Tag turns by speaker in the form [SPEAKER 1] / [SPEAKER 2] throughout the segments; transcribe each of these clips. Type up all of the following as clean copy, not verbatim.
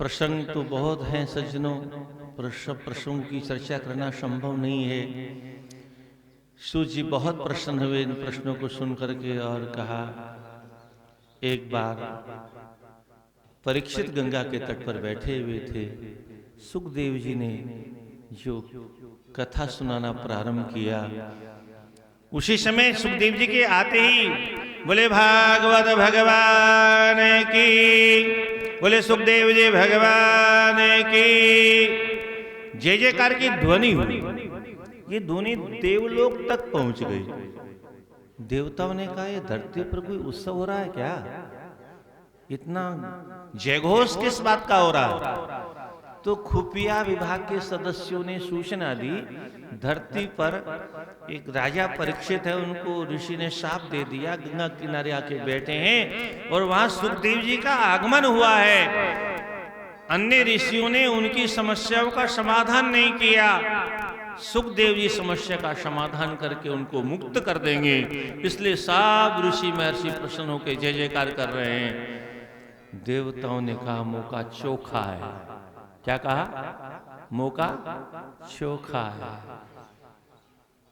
[SPEAKER 1] प्रसंग तो बहुत हैं सज्जनों, पर सब प्रसंगों की चर्चा करना संभव नहीं है। सूत जी बहुत प्रसन्न हुए इन प्रश्नों को सुन करके और कहा, एक बार परीक्षित गंगा के तट पर बैठे हुए थे। सुखदेव जी ने जो कथा सुनाना प्रारंभ किया, उसी समय सुखदेव जी के आते ही बोले भागवत भगवान की, बोले सुखदेव जी भगवान की जय जयकार की ध्वनि हुई। ये ध्वनि देवलोक तक पहुंच गई। देवताओं ने कहा, ये धरती पर कोई उत्सव हो रहा है क्या? इतना जयघोष किस बात का हो रहा है? तो खुफिया विभाग के सदस्यों ने सूचना दी, धरती पर एक राजा परीक्षित है, उनको ऋषि ने शाप दे दिया, गंगा किनारे आके बैठे हैं और वहां सुखदेव जी का आगमन हुआ है। अन्य ऋषियों ने उनकी समस्याओं का समाधान नहीं किया, सुखदेव जी समस्या का समाधान करके उनको मुक्त कर देंगे। इसलिए सब ऋषि महर्षि प्रसन्न होकर जय जयकार कर रहे हैं। देवताओं ने कहा, मौका चोखा है। क्या कहा? मौका चोखा है।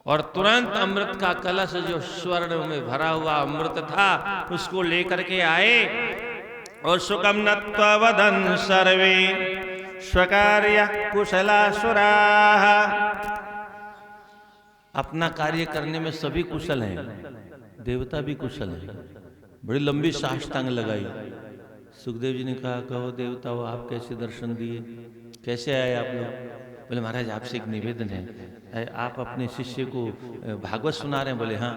[SPEAKER 1] और तुरंत अमृत का कलश, जो स्वर्ण में भरा हुआ अमृत था, उसको लेकर के आए और सुकम नत्वा वदन सर्वे स्वकार्य कुशलासुरा। अपना कार्य करने में सभी कुशल हैं, देवता भी कुशल हैं। बड़ी लंबी साष्टांग लगाई। सुखदेव जी ने कहा, कहो देवताओं, आप कैसे दर्शन दिए, कैसे आए आप लोग? बोले महाराज, आपसे एक निवेदन है, आप अपने शिष्य को भागवत सुना रहे हैं? बोले हाँ।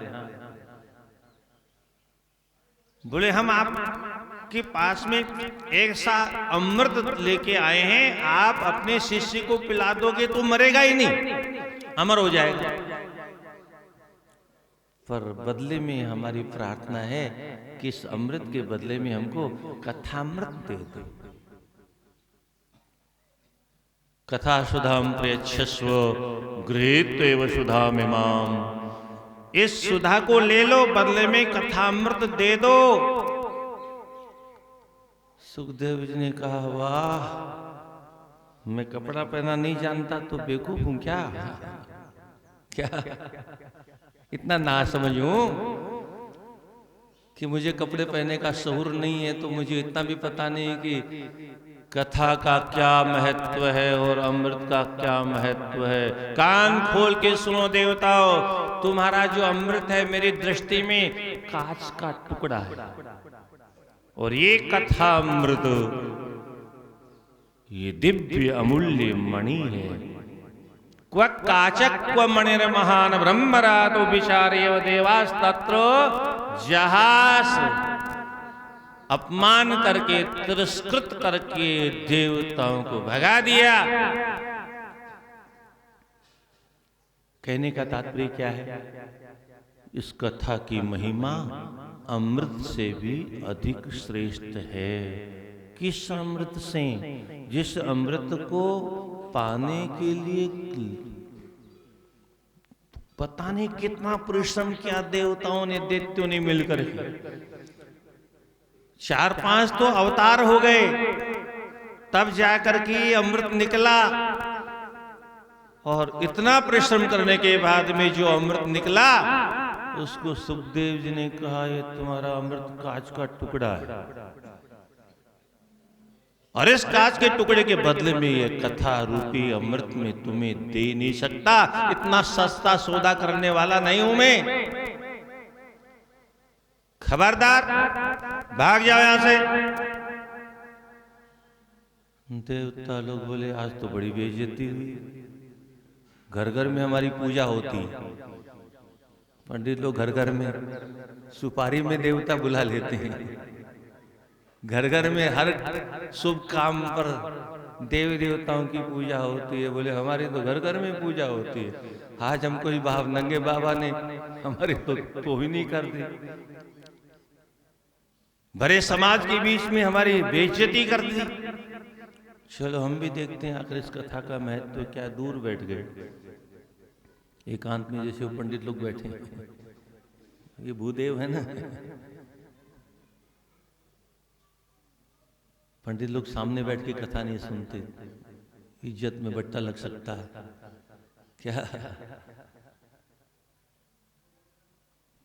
[SPEAKER 1] बोले हम आपके पास में एक सा अमृत लेके आए हैं, आप अपने शिष्य को पिला दोगे तो मरेगा ही नहीं, अमर हो जाएगा। पर बदले में हमारी प्रार्थना है कि इस अमृत के बदले में हमको कथामृत दे दो। कथा सुधाम प्रयच्छस्व गृहीत्वेव सुधाम इमाम। इस सुधा को ले लो, बदले में कथामृत दे दो। सुखदेव जी ने कहा, वाह, मैं कपड़ा पहना नहीं जानता तो बेवकूफ हूं क्या? क्या इतना ना समझूं कि मुझे कपड़े पहनने का शऊर नहीं है? तो मुझे इतना भी पता नहीं कि कथा का क्या महत्व है और अमृत का क्या महत्व है। कान खोल के सुनो देवताओं, तुम्हारा जो अमृत है मेरी दृष्टि में कांच का टुकड़ा है, और ये कथा अमृत ये दिव्य अमूल्य मणि है। क्व काचक क्व मणिर महान ब्रह्मरातो विचारेव देवास तत्र जहास। अपमान करके, तिरस्कृत करके देवताओं को भगा दिया। कहने का तात्पर्य क्या है? इस कथा की महिमा अमृत से भी अधिक श्रेष्ठ है। किस अमृत से? जिस अमृत को पाने के लिए पता नहीं कितना परिश्रम किया देवताओं ने, दैत्यों ने मिलकर के। 4-5 तो अवतार हो गए, तब जाकर के अमृत निकला। और इतना परिश्रम करने के बाद में जो अमृत निकला, उसको सुखदेव जी ने कहा, ये तुम्हारा अमृत कांच का टुकड़ा है, और इस कांच के टुकड़े के बदले में ये कथा रूपी अमृत में तुम्हें दे नहीं सकता। इतना सस्ता सौदा करने वाला नहीं हूं मैं। खबरदार, भाग जाओ यहां से। देवता लोग बोले, आज तो बड़ी बेइज्जती हुई। घर घर में हमारी पूजा होती, पंडित लोग घर घर में सुपारी में देवता बुला लेते हैं। घर घर में हर शुभ काम पर देवी देवताओं की पूजा होती है। बोले हमारी तो घर घर में पूजा होती है, आज हमको ही नंगे बाबा ने हमारी तो ही नहीं कर दी, भरे समाज के बीच में हमारी बेइज्जती कर दी। चलो हम भी देखते हैं आखिर इस कथा का महत्व क्या। दूर बैठ गए एकांत में, जैसे वो पंडित लोग बैठे, ये भूदेव है ना, पंडित लोग सामने बैठ के कथा नहीं सुनते, इज्जत में बट्टा लग सकता है क्या।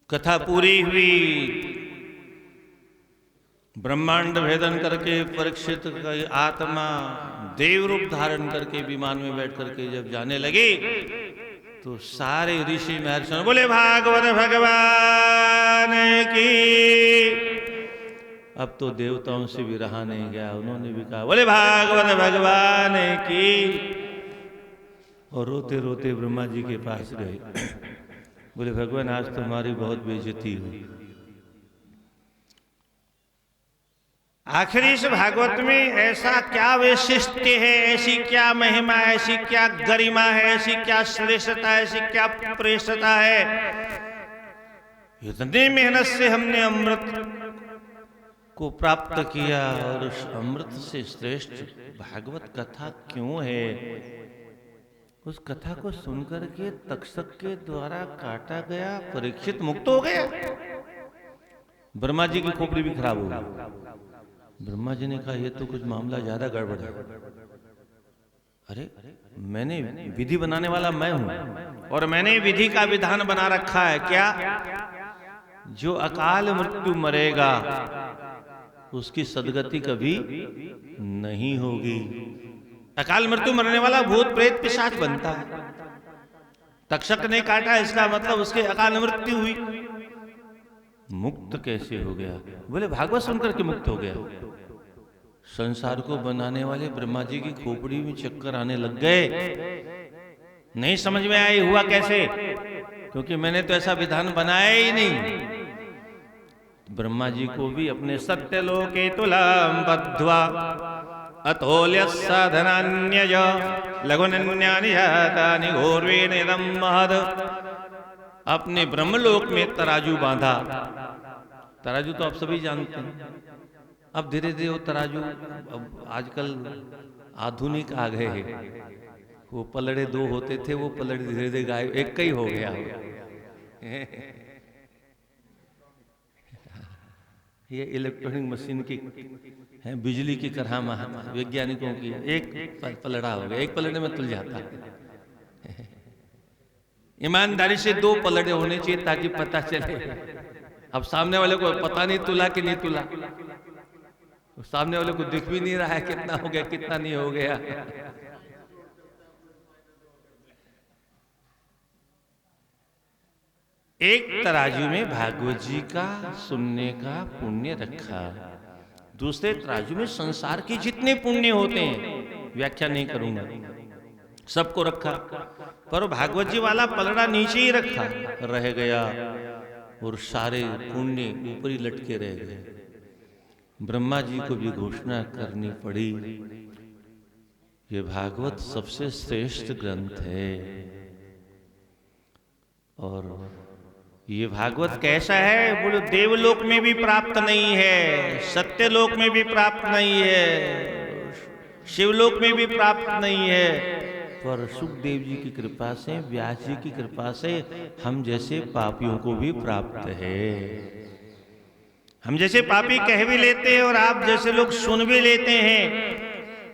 [SPEAKER 1] कथा पूरी हुई, ब्रह्मांड भेदन करके परीक्षित की आत्मा देव रूप धारण करके विमान में बैठ करके जब जाने लगे तो सारे ऋषि महर्षि बोले भागवत भगवान की। अब तो देवताओं से भी रहा नहीं गया, उन्होंने भी कहा बोले भागवत भगवान की, और रोते रोते ब्रह्मा जी के पास गए। बोले भगवान आज तुम्हारी बहुत बेइज्जती हुई। आखिर इस भागवत में ऐसा क्या वैशिष्ट्य है, ऐसी क्या महिमा, ऐसी क्या गरिमा है, ऐसी क्या श्रेष्ठता है, ऐसी क्या प्रेष्ठता है। इतनी मेहनत से हमने अमृत को प्राप्त किया और उस अमृत से श्रेष्ठ भागवत कथा क्यों है। उस कथा को सुनकर के तक्षक के द्वारा काटा गया परीक्षित मुक्त हो गया। ब्रह्मा जी की खोपड़ी भी खराब हो गई। ब्रह्मा जी ने कहा यह तो कुछ मामला ज्यादा गड़बड़ है। अरे मैंने विधि बनाने वाला मैं हूं और मैंने विधि का विधान बना रखा है। क्या? जो अकाल मृत्यु मरेगा उसकी सदगति कभी नहीं होगी। अकाल मृत्यु मरने वाला भूत प्रेत पिशाच बनता है। तक्षक ने काटा, इसका मतलब उसके अकाल मृत्यु हुई। मुक्त कैसे हो गया? बोले भागवत सुनकर के मुक्त हो गया। संसार को बनाने वाले ब्रह्मा जी की खोपड़ी में चक्कर आने लग गए। नहीं समझ में आया हुआ कैसे, क्योंकि मैंने तो ऐसा विधान बनाया ही नहीं। ब्रह्मा जी को भी अपने सत्यलोके तुलाम बद्ध्वा अतोल्य साधनान्यज लघुनन्यानि जातानि घोरवेन इदं महद। अपने ब्रह्मलोक में तराजू बांधा। तराजू तो आप सभी जानते हैं। अब धीरे धीरे वो तराजू अब आजकल आधुनिक आ गए हैं। वो पलड़े दो होते थे, वो पलड़े धीरे धीरे गायब, एक का ही हो गया। ये इलेक्ट्रॉनिक मशीन की है, बिजली की करामा वैज्ञानिकों की। एक पलड़ा हो गया, एक पलड़े में तुल जाता है। ईमानदारी से दो पलड़े होने चाहिए ताकि पता चले। अब सामने वाले को पता नहीं तुला कि नहीं तुला, सामने वाले को दिख भी नहीं रहा है कितना हो गया कितना नहीं हो गया। एक तराजू में भागवत जी का सुनने का पुण्य रखा, दूसरे तराजू में संसार के जितने पुण्य होते हैं, व्याख्या नहीं करूंगा, सबको रखा। पर भागवत जी वाला पलड़ा नीचे ही रखा रह गया और सारे पुण्य ऊपरी लटके रह गए। ब्रह्मा जी को भी घोषणा करनी पड़ी, ये भागवत सबसे श्रेष्ठ ग्रंथ है। और ये भागवत कैसा है? बोलो देवलोक में भी प्राप्त नहीं है, सत्यलोक में भी प्राप्त नहीं है, शिवलोक में भी प्राप्त नहीं है, पर सुखदेव जी की कृपा से, व्यास जी की कृपा से हम जैसे पापियों को भी प्राप्त है। हम जैसे पापी कह भी लेते हैं और आप जैसे लोग सुन भी लेते हैं।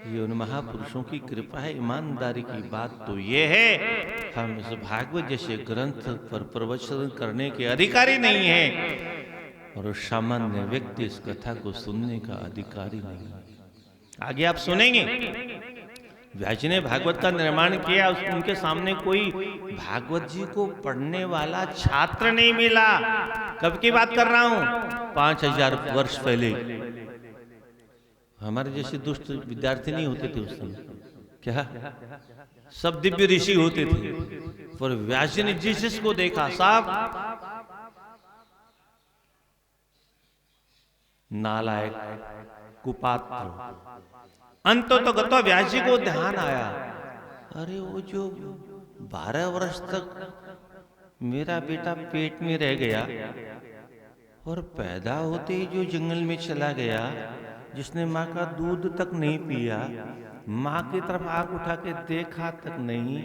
[SPEAKER 1] ये उन महापुरुषों की कृपा है। ईमानदारी की बात तो ये है, हम इस भागवत जैसे ग्रंथ पर प्रवचन करने के अधिकारी नहीं है और सामान्य व्यक्ति इस कथा को सुनने का अधिकारी नहीं है। आगे आप सुनेंगे व्यास जी ने भागवत का निर्माण किया, उनके सामने कोई भागवत जी को पढ़ने वाला छात्र नहीं मिला। कब की बात कर रहा हूं? 5000 वर्ष पहले। हमारे जैसे दुष्ट विद्यार्थी नहीं होते थे उस समय, क्या सब दिव्य ऋषि होते थे। पर व्यास जी ने जिसको देखा सब नालायक, कुपात्र। अंत तो व्यास जी को ध्यान आया, अरे वो जो 12 वर्ष तक मेरा बेटा पेट में रह गया और पैदा होते ही जो जंगल में चला गया, जिसने माँ का दूध तक नहीं पिया, माँ की तरफ आंख उठा के देखा तक नहीं,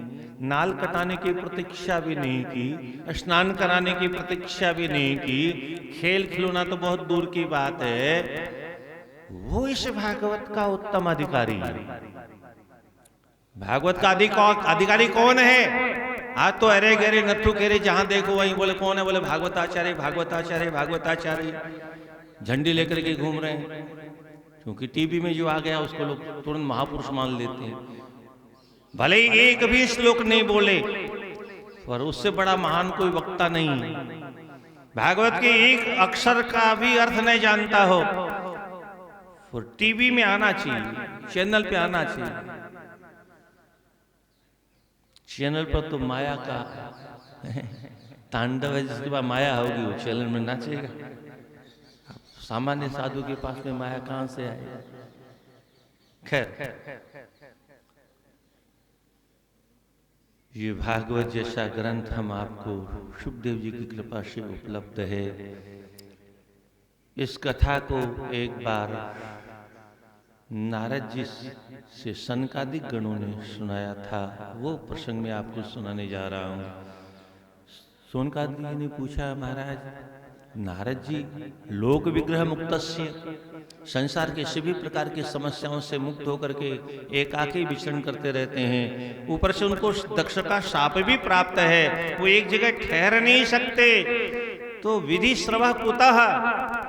[SPEAKER 1] नाल कटाने की प्रतीक्षा भी नहीं की, स्नान कराने की प्रतीक्षा भी नहीं की, खेल खिलौना तो बहुत दूर की बात है, वो इस भागवत का उत्तम अधिकारी। भागवत का अधिकारी कौन है? आज तो अरे गहरे नट्ठू खेरे जहां देखो वहीं बोले कौन है, बोले भागवताचार्य भागवताचार्य भागवताचार्य, झंडी लेकर के घूम रहे हैं। क्योंकि टीवी में जो आ गया उसको लोग तुरंत महापुरुष मान लेते हैं। भले ही एक भी श्लोक नहीं बोले पर उससे बड़ा महान कोई वक्ता नहीं। भागवत के एक अक्षर का भी अर्थ नहीं जानता हो और टीवी में आना चाहिए, चैनल पे आना चाहिए। चैनल पर तो माया का तांडव है, जिसके पास माया होगी वो चैनल में नाचेगा। सामान्य साधु के पास में माया कहां से आए? खैर, ये भागवत जैसा ग्रंथ हम आपको शुकदेव जी की कृपा से उपलब्ध है। इस कथा को एक बार नारद जी से सनकादिक गणों ने सुनाया था, वो प्रसंग में आपको सुनाने जा रहा हूँ। सनकादिक जी ने पूछा, महाराज नारद जी लोक विग्रह मुक्तस्य, संसार के सभी प्रकार की समस्याओं से मुक्त होकर के एकाकी विचरण करते रहते हैं। ऊपर से उनको दक्ष का शाप भी प्राप्त है, वो एक जगह ठहर नहीं सकते। तो विधि श्रवः कुतः,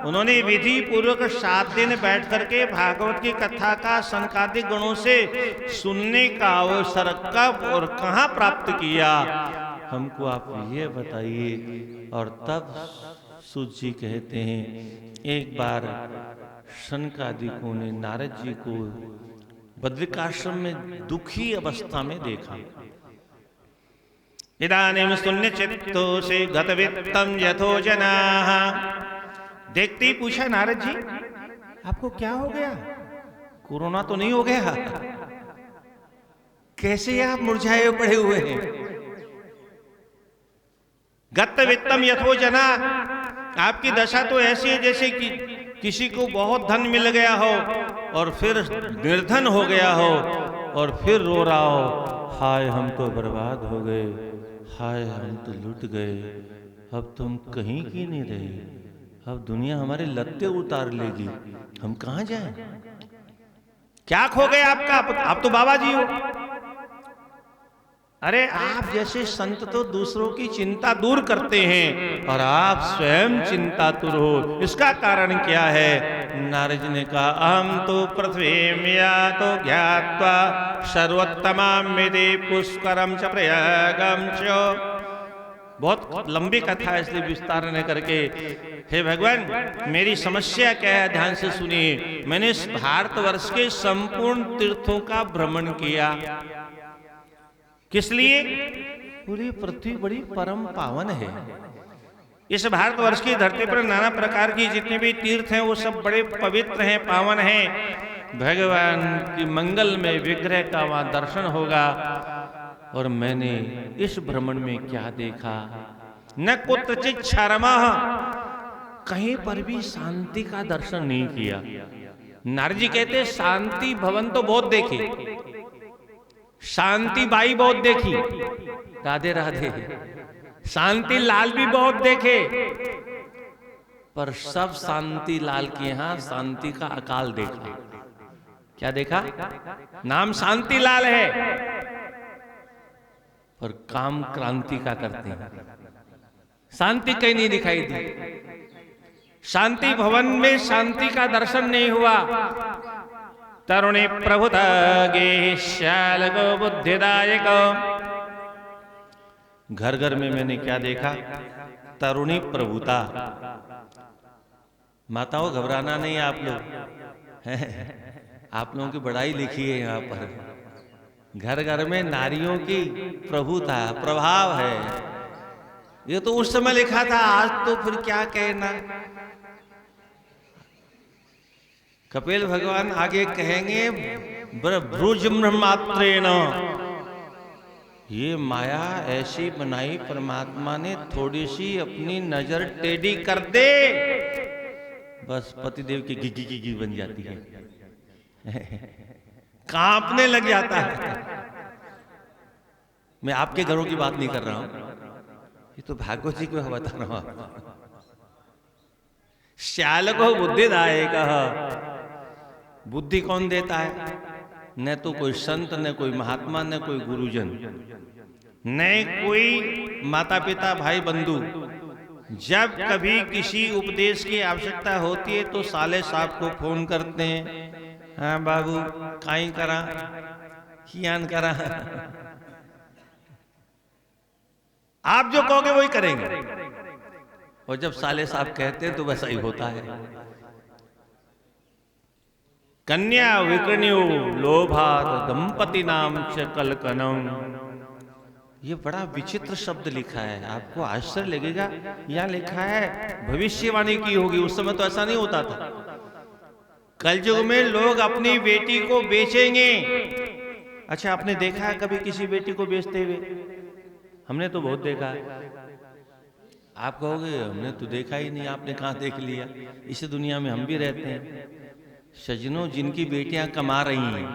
[SPEAKER 1] उन्होंने विधि पूर्वक 7 दिन बैठ करके भागवत की कथा का सनकादिक गणों से सुनने का अवसर कब और कहाँ प्राप्त किया, हमको आप ये बताइए। और तब सूत जी कहते हैं, एक बार सनकादिकों ने नारद जी को बद्रिकाश्रम में दुखी अवस्था में देखा। इदानीं शून्य चित्तो से गतवित्तम यथो जनाः, देखते ही पूछा, नारद जी आपको क्या हो गया? कोरोना तो नहीं हो गया? कैसे आप मुरझाए पड़े हुए हैं? गतवित्तम यथो जना, आपकी दशा तो ऐसी है जैसे कि किसी को बहुत धन मिल गया हो और फिर निर्धन हो गया हो और फिर रो रहा हो, हाय हम तो बर्बाद हो गए, हाय हम तो लुट गए, अब तुम कहीं की नहीं रहे, अब दुनिया हमारे लत्ते उतार लेगी, हम कहाँ जाएं? क्या खो गए आपका? आप तो बाबा जी हो। अरे आप जैसे संत तो दूसरों की चिंता दूर करते हैं और आप स्वयं चिंतातुर हो, इसका कारण क्या है? नारद जी ने कहा, अहम तो पृथ्वी तो ज्ञात्वा सर्वोत्तमां विधि पुष्करम च प्रयागम च। बहुत लंबी कथा है इसलिए विस्तार न करके, हे भगवान मेरी समस्या क्या है ध्यान से सुनिए। मैंने इस भारतवर्ष के संपूर्ण तीर्थों का भ्रमण किया। किस लिए? पूरी पृथ्वी बड़ी परम पावन है। इस भारतवर्ष की धरती पर नाना प्रकार की जितने भी तीर्थ हैं वो सब बड़े पवित्र हैं, पावन हैं। भगवान की मंगल में विग्रह का वहां दर्शन होगा। और मैंने इस भ्रमण में क्या देखा? न कुत्रचित क्षरमः, कहीं पर भी शांति का दर्शन नहीं किया। नारद जी कहते शांति भवन तो बहुत देखे, शांति बाई बहुत देखी, राधे राधे, शांति लाल भी बहुत देखे, पर सब शांति लाल के यहां शांति का अकाल देखा। क्या देखा? नाम शांति लाल है पर काम क्रांति का करते हैं। शांति कहीं नहीं दिखाई दी। शांति भवन में शांति का दर्शन नहीं हुआ। तरुणी प्रभुतागे श्यालको बुद्धिदायक, घर घर में मैंने क्या देखा? तरुणी प्रभुता। माताओं घबराना नहीं आप लोग, आप लोगों की बड़ाई लिखी है यहाँ पर। घर घर में नारियों की प्रभुता, प्रभाव है। ये तो उस समय लिखा था, आज तो फिर क्या कहना। कपिल भगवान आगे कहेंगे, भ्रुज मात्रेण, ये माया ऐसी बनाई परमात्मा ने, थोड़ी सी अपनी नजर टेढ़ी कर दे बस पतिदेव की गिगी गिगी बन जाती है, कांपने लग जाता है। मैं आपके घरों की बात नहीं कर रहा हूं, ये तो भागवत जी को बता रहा हूं। श्याल को बुद्धिदायक, बुद्धि कौन देता है? न तो कोई संत, न कोई महात्मा, न कोई गुरुजन, न कोई माता पिता भाई बंधु। जब कभी किसी उपदेश की आवश्यकता होती है तो साले साहब को फोन करते हैं, हाँ बाबू काई करा कियान करा। आप जो कहोगे वही करेंगे, और जब साले साहब कहते हैं तो वैसा ही होता है। कन्या विकर्ण्यो लोभात दंपति नाम च कलकनम। ये बड़ा विचित्र शब्द लिखा है, आपको आश्चर्य लगेगा। यहां लिखा है भविष्यवाणी की होगी, उस समय तो ऐसा नहीं होता था। कलयुग में लोग अपनी बेटी को बेचेंगे। अच्छा, आपने देखा है कभी किसी बेटी को बेचते हुए? हमने तो बहुत देखा है। आप कहोगे हमने तो देखा ही नहीं, आपने कहां देख लिया? इस दुनिया में हम भी रहते हैं। सजनों, जिनकी बेटियां कमा रही हैं,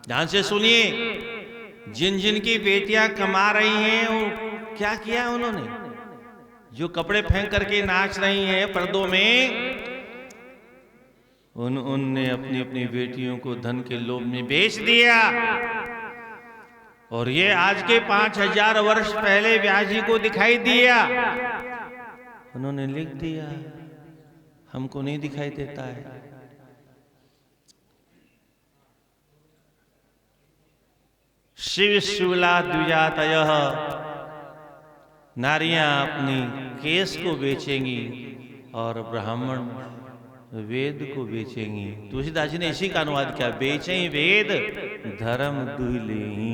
[SPEAKER 1] ध्यान से सुनिए, जिन जिन की बेटियां कमा रही हैं, वो क्या किया उन्होंने? जो कपड़े फेंक करके नाच रही हैं पर्दों में, उनने अपनी अपनी बेटियों को धन के लोभ में बेच दिया। और ये आज के 5000 वर्ष पहले व्यास जी को दिखाई दिया। उन्होंने लिख दिया, हमको नहीं दिखाई देता है। शिव शिवला द्विजातयः, नारियां अपनी केस को बेचेंगी और ब्राह्मण वेद को बेचेंगी। तुलसीदास जी ने इसी का अनुवाद किया, बेचें वेद धर्म दुहिलेहि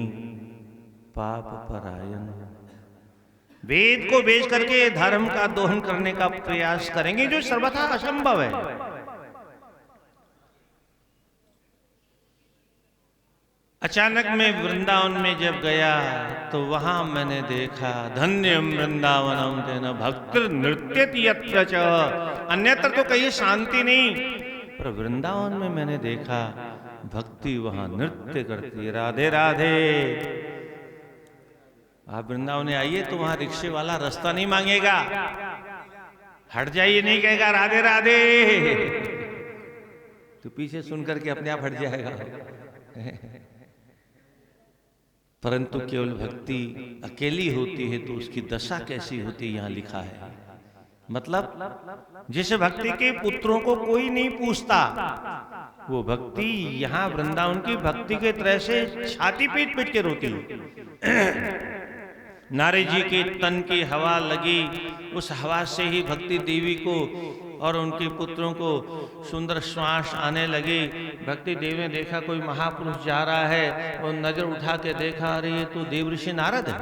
[SPEAKER 1] पाप परायण। वेद को बेच करके धर्म का दोहन करने का प्रयास करेंगे, जो सर्वथा असंभव है। अचानक मैं वृंदावन में जब गया तो वहां मैंने देखा, धन्यम वृंदावनम तेन भक्त नृत्यति यत्र च। अन्यत्र तो कहीं शांति नहीं, पर वृंदावन में मैंने देखा भक्ति वहां नृत्य करती। राधे राधे। आप वृंदावन में आइए तो वहां रिक्शे वाला रास्ता नहीं मांगेगा, हट जाइए नहीं कहेगा राधे राधे, तो पीछे सुन करके अपने आप हट जाएगा। परंतु केवल भक्ति अकेली होती है तो उसकी दशा कैसी होती है, यहां लिखा है। मतलब जिस भक्ति के पुत्रों को कोई नहीं पूछता, वो भक्ति यहां वृंदावन की भक्ति के तरह से छाती पीट पीट के रोती है। नारद जी के तन की हवा लगी, उस हवा से ही भक्ति देवी को और उनके पुत्रों को सुंदर श्वास आने लगे। भक्ति देवी ने देखा कोई महापुरुष जा रहा है, और नजर उठा के देखा, अरे ये तो देव ऋषि नारद है।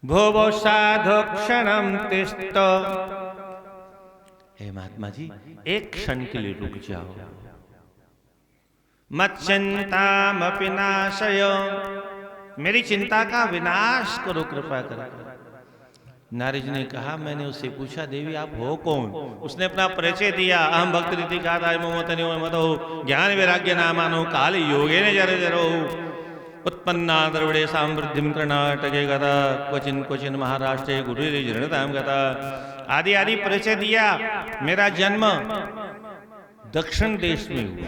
[SPEAKER 1] भो साधु क्षणम तिष्ठ, हे महात्मा जी एक क्षण के लिए रुक जाओ। मत चिंतामपि नाशय, मेरी चिंता का विनाश करो कृपा करके। नारद जी ने कहा, मैंने उससे पूछा देवी आप हो कौन? उसने अपना परिचय दिया, अहम भक्त रीति का ज्ञान वैराग्य नामानो काल योगे ने जर जरो उत्पन्ना द्रविड़े समृद्धिम कर्नाटके गता क्वचिन क्वचिन महाराष्ट्र गुरु जीर्णताम गता। आदि आदि परिचय दिया। मेरा जन्म दक्षिण देश में हुआ,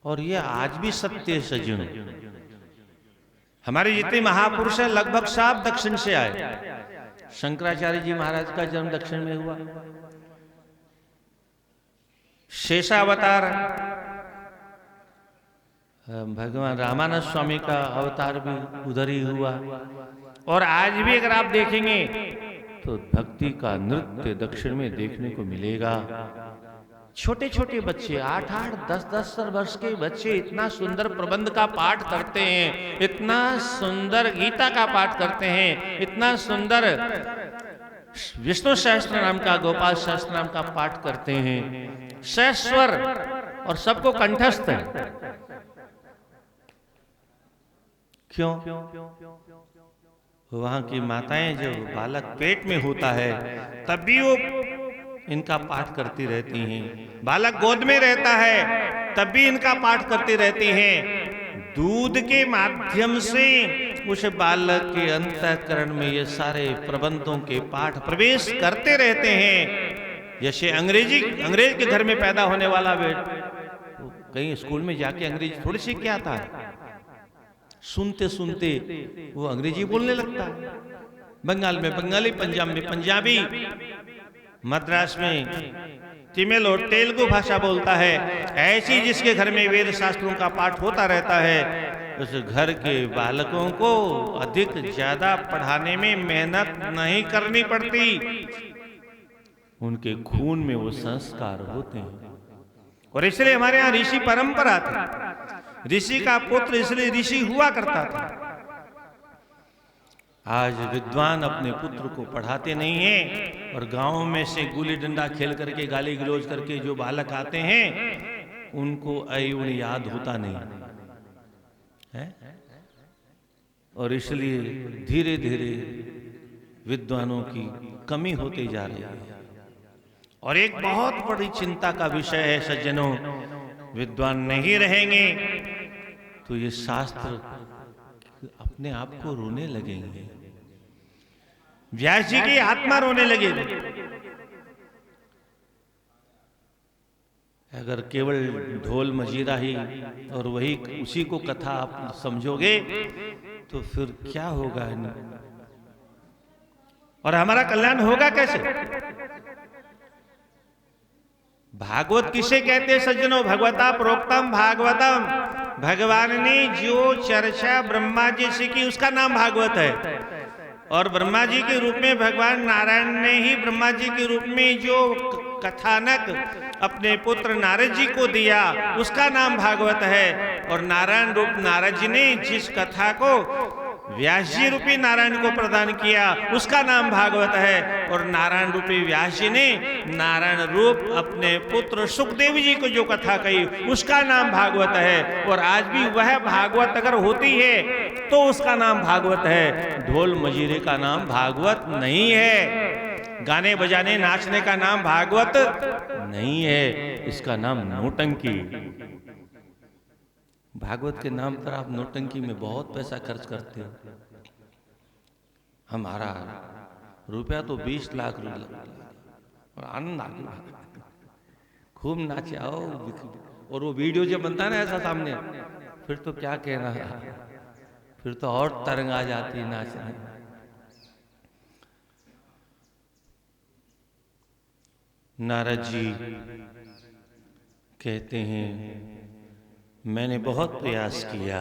[SPEAKER 1] और यह आज भी सत्य सज्जन। हमारे जितने महापुरुष हैं लगभग सब दक्षिण से आए। शंकराचार्य जी महाराज का जन्म दक्षिण में हुआ, शेषावतार भगवान रामानंद स्वामी का अवतार भी उधर ही हुआ। और आज भी अगर आप देखेंगे तो भक्ति का नृत्य दक्षिण में देखने को मिलेगा। छोटे छोटे बच्चे 8-8, 10-10 वर्ष के बच्चे इतना सुंदर प्रबंध का पाठ करते हैं, इतना सुंदर गीता का पाठ करते हैं, इतना सुंदर विष्णु सहस्त्र नाम का, गोपाल सहस्त्र नाम का पाठ करते हैं, सहस्वर, और सबको कंठस्थ है। क्यों? वहां की माताएं जब बालक पेट में होता है तब भी वो इनका पाठ करती रहती हैं। बालक गोद में रहता है तब भी इनका पाठ करती रहती हैं। दूध के माध्यम से उस बालक के अंतःकरण में ये सारे प्रबंधों के पाठ प्रवेश करते रहते हैं। जैसे अंग्रेज के घर में पैदा होने वाला कहीं स्कूल में जाके अंग्रेजी थोड़ी सीख के आता है, सुनते सुनते वो अंग्रेजी बोलने लगता है। बंगाल में बंगाली, पंजाब में पंजाबी, मद्रास में तमिल और तेलुगु भाषा बोलता है। ऐसी जिसके घर में वेद शास्त्रों का पाठ होता रहता है, उस घर के बालकों को अधिक ज्यादा पढ़ाने में मेहनत नहीं करनी पड़ती, उनके खून में वो संस्कार होते हैं। और इसलिए हमारे यहाँ ऋषि परंपरा थी, ऋषि का पुत्र इसलिए ऋषि हुआ करता था। आज विद्वान अपने पुत्र को पढ़ाते नहीं हैं, और गांव में से गुल्ली डंडा खेल करके गाली गलौज करके जो बालक आते हैं उनको अयुण याद होता नहीं है। और इसलिए धीरे धीरे विद्वानों की कमी होती जा रही है। और एक बहुत बड़ी चिंता का विषय है सज्जनों, विद्वान नहीं रहेंगे तो ये शास्त्र अपने आप को रोने लगेंगे। व्यास जी की आत्मा रोने लगेगी। अगर केवल ढोल मजीरा ही और वही उसी को कथा आप समझोगे तो फिर क्या होगा, और हमारा कल्याण होगा कैसे? भागवत किसे कहते हैं सज्जनों? भगवता प्रोक्तम भागवतम, भगवान ने जो चर्चा ब्रह्मा जी से की उसका नाम भागवत है। और ब्रह्मा जी के रूप में भगवान नारायण ने ही ब्रह्मा जी के रूप में जो कथानक अपने पुत्र नारद जी को दिया उसका नाम भागवत है। और नारायण रूप नारद जी ने जिस कथा को व्यास जी रूपी नारायण को प्रदान किया उसका नाम भागवत है। और नारायण रूपी व्यास जी ने नारायण रूप अपने पुत्र सुखदेव जी को जो कथा कही उसका नाम भागवत है। और आज भी वह भागवत अगर होती है तो उसका नाम भागवत है, ढोल मजीरे का नाम भागवत नहीं है, गाने बजाने नाचने का नाम भागवत नहीं है, इसका नाम नौटंकी। भागवत के नाम पर आप नौटंकी में बहुत पैसा खर्च करते हो। हमारा रुपया तो 20 लाख रुपया, और आनंद आ गया, खूब नाचे आओ। और वो वीडियो जब बनता है ना ऐसा सामने, फिर तो क्या कहना है, फिर तो और तरंग आ जाती है नाचने। नारद जी कहते हैं मैंने बहुत प्रयास किया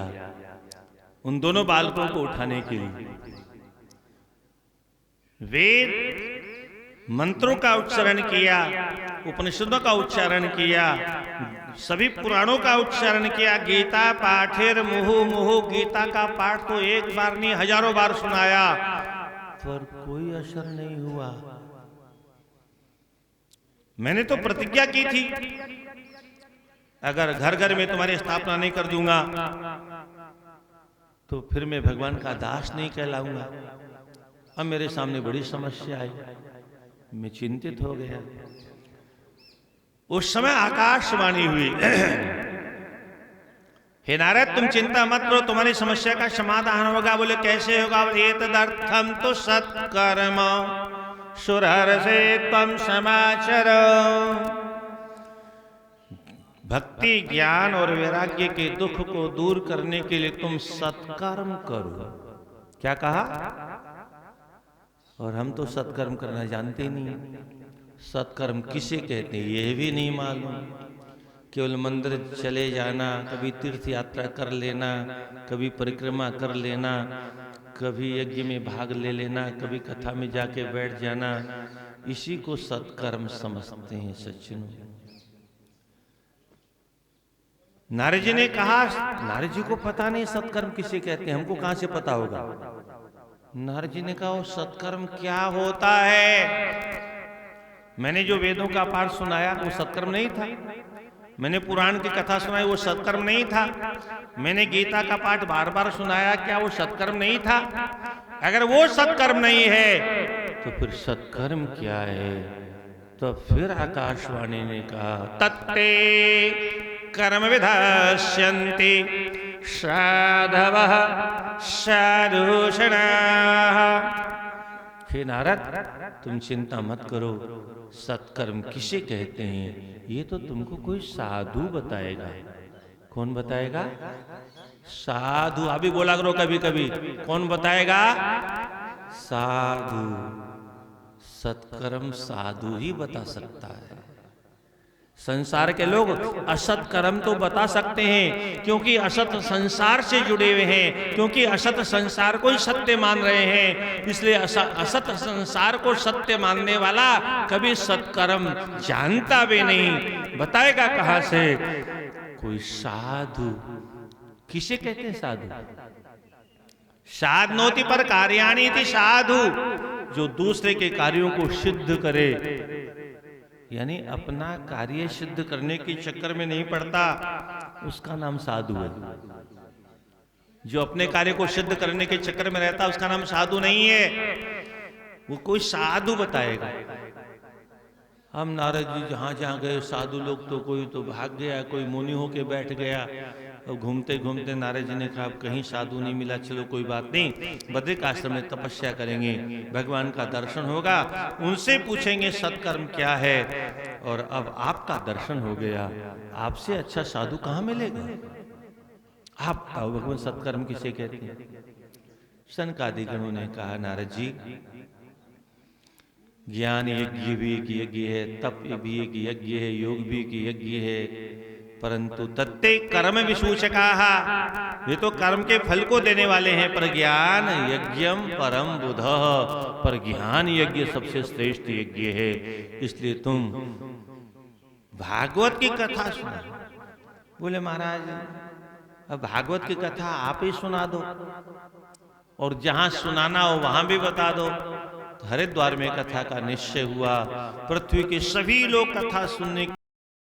[SPEAKER 1] उन दोनों बालकों को उठाने के लिए। वेद मंत्रों का उच्चारण किया, उपनिषदों का उच्चारण किया, सभी पुराणों का उच्चारण किया। गीता पाठेर मुहु मुहु, गीता का पाठ तो एक बार नहीं हजारों बार सुनाया, पर कोई असर नहीं हुआ। मैंने तो प्रतिज्ञा की थी अगर घर घर में तुम्हारी स्थापना नहीं कर दूंगा तो फिर मैं भगवान का दास नहीं कहलाऊंगा। अब मेरे सामने बड़ी समस्या आई, मैं चिंतित हो गया। उस समय आकाशवाणी हुई, हे नारद तुम चिंता मत करो, तुम्हारी समस्या का समाधान होगा। बोले कैसे होगा? एतदर्थम तो सत्कर्म सुरहर्षे त्वं समाचर। भक्ति ज्ञान और वैराग्य के दुख को दूर करने के लिए तुम सत्कर्म करो। क्या कहा? और हम तो सत्कर्म करना जानते नहीं। सत्कर्म किसे कहते हैं यह भी नहीं मालूम। केवल मंदिर चले जाना, कभी तीर्थ यात्रा कर लेना, कभी परिक्रमा कर लेना, कभी यज्ञ में भाग ले लेना, कभी कथा में जाके बैठ जाना, इसी को सत्कर्म समझते हैं सज्जनों। नारद जी ने कहा, नारद जी को पता नहीं सत्कर्म किसे कहते हैं, हमको कहां से पता होगा? नारद जी ने कहा वो सत्कर्म क्या होता है? मैंने जो वेदों का पाठ सुनाया वो सत्कर्म नहीं था। मैंने पुराण की कथा सुनाई वो सत्कर्म नहीं था। मैंने गीता का पाठ बार बार सुनाया, क्या वो सत्कर्म नहीं था? अगर वो सत्कर्म नहीं है तो फिर सत्कर्म क्या है? तो फिर आकाशवाणी ने कहा तत्ते कर्म विधास्यन्ति साधवः साधुषणाः। हे नारद तुम चिंता मत करो, सत्कर्म किसे कहते हैं ये तो तुमको कोई साधु बताएगा। कौन बताएगा? साधु। अभी बोला करो कभी कभी, कौन बताएगा? साधु। सत्कर्म साधु ही बता सकता है। संसार के लोग असत कर्म तो बता सकते हैं, क्योंकि असत संसार से जुड़े हुए हैं, क्योंकि असत संसार को ही सत्य मान रहे हैं। इसलिए असत संसार को सत्य मानने वाला कभी सत्कर्म जानता भी नहीं। बताएगा कहां से? कोई साधु। किसे कहते हैं साधु? साधनोति पर कार्याणि इति साधु। जो दूसरे के कार्यों को सिद्ध करे, यानी अपना कार्य सिद्ध करने के चक्कर में नहीं पड़ता, उसका नाम साधु है। जो अपने कार्य को सिद्ध करने के चक्कर में रहता, उसका नाम साधु नहीं है। वो कोई साधु बताएगा। हम नारद जी जहां जहां गए, साधु लोग तो कोई तो भाग गया, कोई मुनि होके बैठ गया। और घूमते घूमते नारद जी ने कहा कहीं साधु नहीं मिला, चलो कोई बात नहीं, बद्रिक आश्रम में तपस्या करेंगे, भगवान का दर्शन होगा, उनसे पूछेंगे सत्कर्म क्या है। और अब आपका दर्शन हो गया, आपसे अच्छा साधु कहाँ मिलेगा? आप भगवान सत्कर्म किसे कहते हैं? सनकादि गणों ने कहा नारद जी, ज्ञान यज्ञ भी एक यज्ञ है, तप भी एक यज्ञ है, योग भी एक यज्ञ है, परंतु तत्ते कर्म विसूचका। ये तो कर्म के फल को देने वाले हैं, पर ज्ञान यज्ञम परम बुध। पर ज्ञान यज्ञ सबसे श्रेष्ठ यज्ञ है। इसलिए तुम भागवत की कथा सुना। बोले महाराज अब भागवत की कथा आप ही सुना दो, और जहां सुनाना हो वहां भी बता दो। हरिद्वार में कथा का निश्चय हुआ। पृथ्वी के सभी लोग कथा सुनने